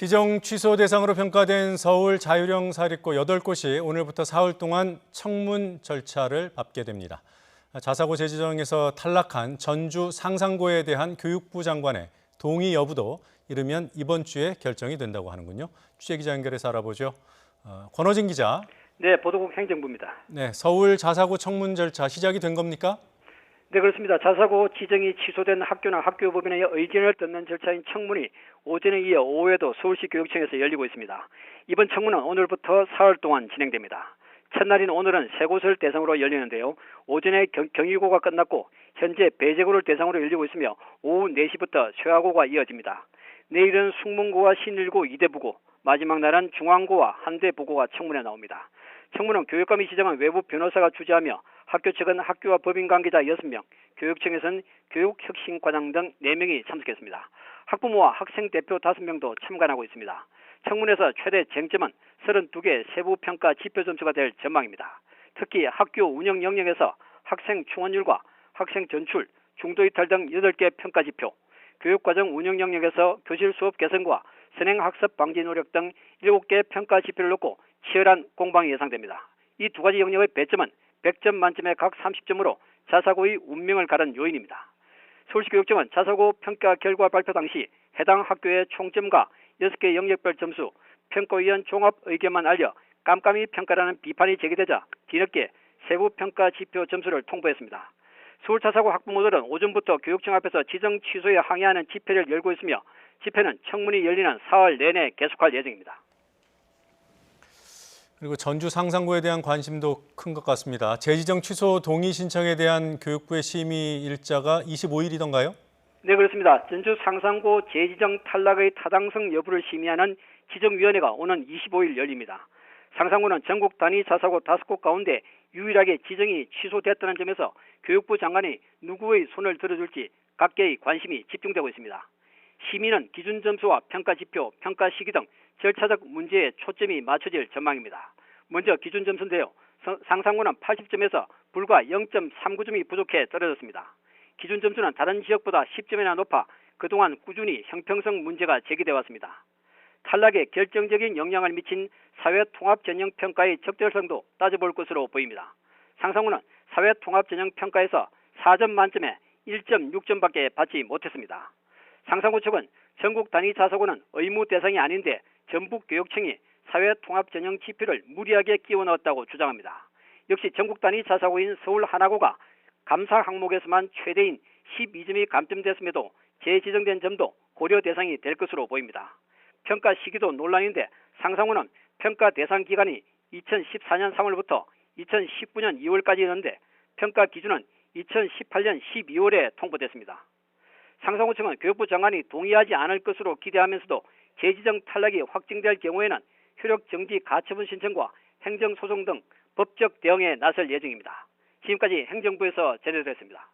지정 취소 대상으로 평가된 서울 자율형 사립고 8곳이 오늘부터 사흘 동안 청문 절차를 밟게 됩니다. 자사고 재지정에서 탈락한 전주 상산고에 대한 교육부 장관의 동의 여부도 이르면 이번 주에 결정이 된다고 하는군요. 취재기자 연결해서 알아보죠. 권호진 기자. 네, 보도국 행정부입니다. 네, 서울 자사고 청문 절차 시작이 된 겁니까? 네, 그렇습니다. 자사고 지정이 취소된 학교나 학교법인의 의견을 듣는 절차인 청문이 오전에 이어 오후에도 서울시 교육청에서 열리고 있습니다. 이번 청문은 오늘부터 사흘 동안 진행됩니다. 첫날인 오늘은 세 곳을 대상으로 열리는데요. 오전에 경희고가 끝났고 현재 배재고를 대상으로 열리고 있으며 오후 4시부터 쇠하고가 이어집니다. 내일은 숙문고와 신일고, 이대부고, 마지막 날은 중앙고와 한대부고가 청문에 나옵니다. 청문은 교육감이 지정한 외부 변호사가 주재하며 학교 측은 학교와 법인 관계자 6명, 교육청에서는 교육혁신과장 등 4명이 참석했습니다. 학부모와 학생 대표 5명도 참관하고 있습니다. 청문에서 최대 쟁점은 32개 세부 평가 지표 점수가 될 전망입니다. 특히 학교 운영 영역에서 학생 충원율과 학생 전출, 중도 이탈 등 8개 평가 지표, 교육과정 운영 영역에서 교실 수업 개선과 선행 학습 방지 노력 등 7개 평가 지표를 놓고 치열한 공방이 예상됩니다. 이 두 가지 영역의 배점은 100점 만점에 각 30점으로 자사고의 운명을 가른 요인입니다. 서울시 교육청은 자사고 평가 결과 발표 당시 해당 학교의 총점과 6개 영역별 점수, 평가위원 종합 의견만 알려 깜깜이 평가라는 비판이 제기되자 뒤늦게 세부 평가 지표 점수를 통보했습니다. 서울 자사고 학부모들은 오전부터 교육청 앞에서 지정 취소에 항의하는 집회를 열고 있으며 집회는 청문이 열리는 사흘 내내 계속할 예정입니다. 그리고 전주 상산고에 대한 관심도 큰 것 같습니다. 재지정 취소 동의 신청에 대한 교육부의 심의 일자가 25일이던가요? 네, 그렇습니다. 전주 상산고 재지정 탈락의 타당성 여부를 심의하는 지정위원회가 오는 25일 열립니다. 상산고는 전국 단위 자사고 5곳 가운데 유일하게 지정이 취소됐다는 점에서 교육부 장관이 누구의 손을 들어줄지 각계의 관심이 집중되고 있습니다. 심의는 기준 점수와 평가 지표, 평가 시기 등 절차적 문제에 초점이 맞춰질 전망입니다. 먼저 기준 점수인데요. 상산고는 80점에서 불과 0.39점이 부족해 떨어졌습니다. 기준 점수는 다른 지역보다 10점이나 높아 그동안 꾸준히 형평성 문제가 제기되어 왔습니다. 탈락에 결정적인 영향을 미친 사회통합전형평가의 적절성도 따져볼 것으로 보입니다. 상산고는 사회통합전형평가에서 4점 만점에 1.6점밖에 받지 못했습니다. 상산고 측은 전국 단위 자사고는 의무 대상이 아닌데 전북교육청이 사회통합전형 지표를 무리하게 끼워 넣었다고 주장합니다. 역시 전국 단위 자사고인 서울 하나고가 감사 항목에서만 최대인 12점이 감점됐음에도 재지정된 점도 고려 대상이 될 것으로 보입니다. 평가 시기도 논란인데 상산고는 평가 대상 기간이 2014년 3월부터 2019년 2월까지였는데 평가 기준은 2018년 12월에 통보됐습니다. 상산고 측은 교육부 장관이 동의하지 않을 것으로 기대하면서도 재지정 탈락이 확정될 경우에는 효력정지 가처분 신청과 행정소송 등 법적 대응에 나설 예정입니다. 지금까지 행정부에서 전해드렸습니다.